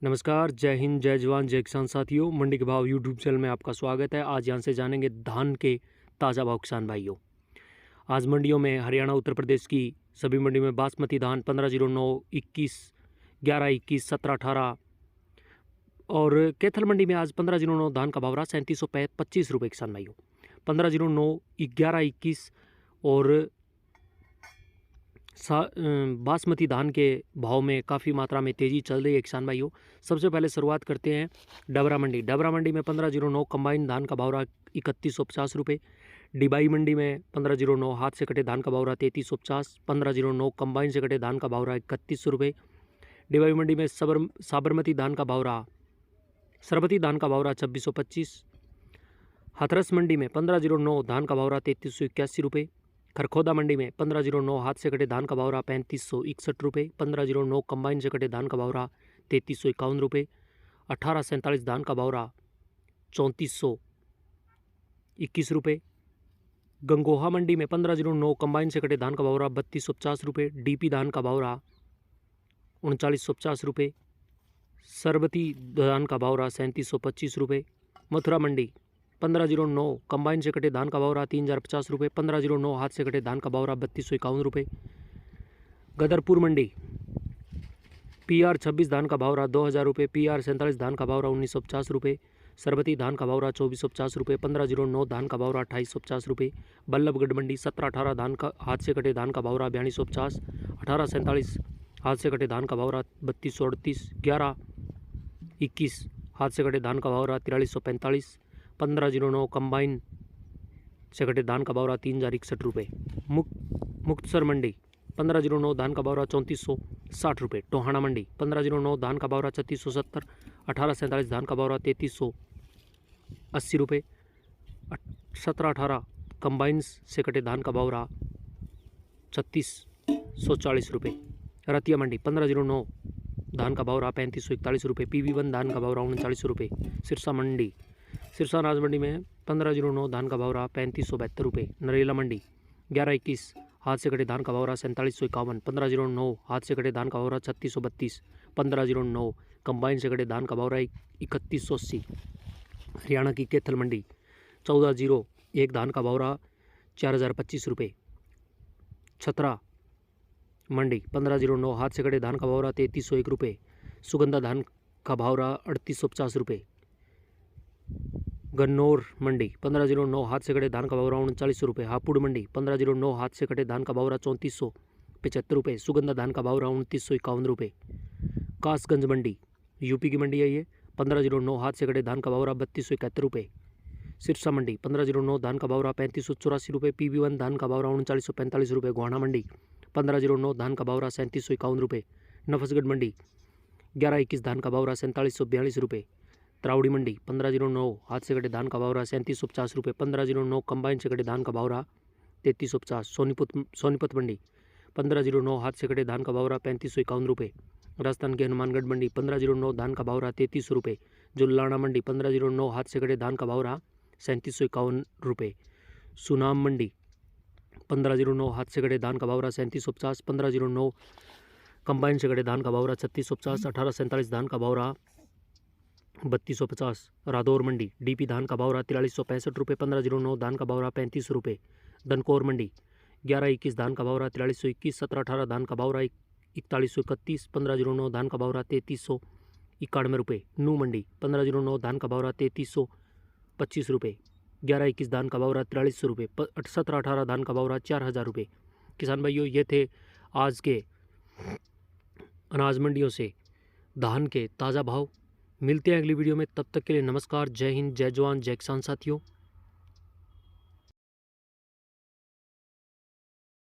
नमस्कार, जय हिंद, जय जवान, जय किसान साथियों। मंडी के भाव यूट्यूब चैनल में आपका स्वागत है। आज यहाँ से जानेंगे धान के ताज़ा भाव किसान भाइयों। आज मंडियों में हरियाणा, उत्तर प्रदेश की सभी मंडी में बासमती धान 1509, 21, 11, 21, 17, 18 और कैथल मंडी में आज 1509 धान का भाव रहा 3725 रुपये किसान भाइयों। 1509, 11, 21 और बासमती धान के भाव में काफ़ी मात्रा में तेज़ी चल रही है किसान भाइयों। सबसे पहले शुरुआत करते हैं डबरा मंडी। डबरा मंडी में 1509 कंबाइन धान का भाव रहा 3150 रुपये। डिबाई मंडी में 1509 हाथ से कटे धान का भाव रहा 3350। 1509 कंबाइन से कटे धान का भाव रहा 3100 रुपये। डिबाई मंडी में साबरमती धान का भाव रहा 2625। हाथरस मंडी में 1509 धान का भाव रहा 3381 रुपये। खरखोदा मंडी में 1509 हाथ से कटे धान का भाव रहा 3561 रुपये। 1509 कंबाइन से कटे धान का भाव रहा 3351 रुपये। 1847 धान का भाव रहा 3421 रुपये। गंगोहा मंडी में 1509 कंबाइन से कटे धान का भाव रहा 3250 रुपये। डीपी धान का भाव रहा 3950 रुपये। सरबती धान का भाव रहा 3725 रुपये। मथुरा मंडी 1509 कंबाइन से कटे धान का भाव रहा 3050 रुपये। 1509 हाथ से कटे धान का भाव रहा 3251 रुपये। गदरपुर मंडी PR 26 धान का भाव रहा 2000 रुपये। PR 47 धान का भाव रहा 1950 रुपये। सरबती धान का भाव रहा 2450 रुपये। 1509 धान का भाव रहा 2850 रुपये। बल्लभगढ़ मंडी 1718 धान का हाथ से कटे धान का भाव रहा 4250। 1847 हाथ से कटे धान का भाव रहा 3238। 1121 हाथ से कटे धान का भाव रहा 4345। 1509 कंबाइन से कटे धान का भाव रहा 3061 रुपये। मुक्तसर मंडी 1509 धान का भाव रहा 3460 रुपये। टोहाना मंडी 1509 धान का भाव रहा 3670। 1847 धान का भाव रहा 3380 रुपये। 1718 कंबाइन से कटे धान का भाव रहा 3640 रुपये। रतिया मंडी 1509 धान का भाव रहा 3541 रुपये। PV1 धान का भाव रहा 39 रुपये। सिरसा मंडी सिरसा अनाज मंडी में 1509 धान का भाव रहा 3572 रुपये। नरेला मंडी 1121 हाथ से कटे धान का भाव रहा 4751। 1509 हाथ से कटे धान का भाव रहा 3632। 1509 कंबाइन से कटे धान का भाव रहा 3180। हरियाणा की कैथल मंडी 1401 धान का भाव रहा 4025 रुपये। छतरा मंडी 1509 हाथ से कटे धान का भाव रहा 3301 रुपये। सुगंधा धान का भाव रहा 3850 रुपये। गन्नौर मंडी 1509 हाथ से कटे धान का भाव रहा 3900 रुपये। हापुड़ मंडी 1509 हाथ से कटे धान का भाव रहा 3475 रुपये। सुगंधा धान का भाव रहा 2951 रुपये। कासगंज मंडी यूपी की मंडी है ये 1509 हाथ से कटे धान का भाव रहा 3271 रुपये। सिरसा मंडी 1509 धान का भाव रहा 3584 रुपये। PV1 धान का भाव रहा 3945 रुपये। गोहाना मंडी 1509 धान का भाव रहा 3751 रुपये। नफसगढ़ मंडी 1121 धान का भाव रहा 4742 रुपये। त्रावड़ी मंडी 1509 हाथ से कटे धान का भाव रहा 3750 रुपये। 1509 कंबाइन से कटे धान का भाव रहा 3350। सोनीपत मंडी 1509 हाथ से कटे धान का भाव रहा 3551 रुपये। राजस्थान के हनुमानगढ़ मंडी 1509 धान का भाव रहा 3300 रुपये। जुल्लाना मंडी 1509 हाथ से कटे धान का भाव रहा 3751 रुपये। सुनाम मंडी 1509 हाथ से कटे धान का भाव रहा 3750। 1509 कंबाइन से कटे धान का भाव रहा 3650। 1847 धान का भाव रहा 3250। रादौर मंडी DP धान का भाव रहा 4365 रुपये। 1509 धान का भाव रहा 35 रुपये। धनकौर मंडी 1121 धान का भाव रहा 4321। 1718 धान का भाव रहा 4131। 1509 धान का भाव रहा 3391 रुपये। नू मंडी 1509 धान का भाव रहा 3325 रुपये। 1121 धान का भाव रहा 4300 रुपये। 1718 धान का भाव रहा 4000 रुपये। किसान भाइयों, ये थे आज के अनाज मंडियों से धान के ताज़ा भाव। मिलते हैं अगली वीडियो में, तब तक के लिए नमस्कार, जय हिंद, जय जवान, जय किसान साथियों।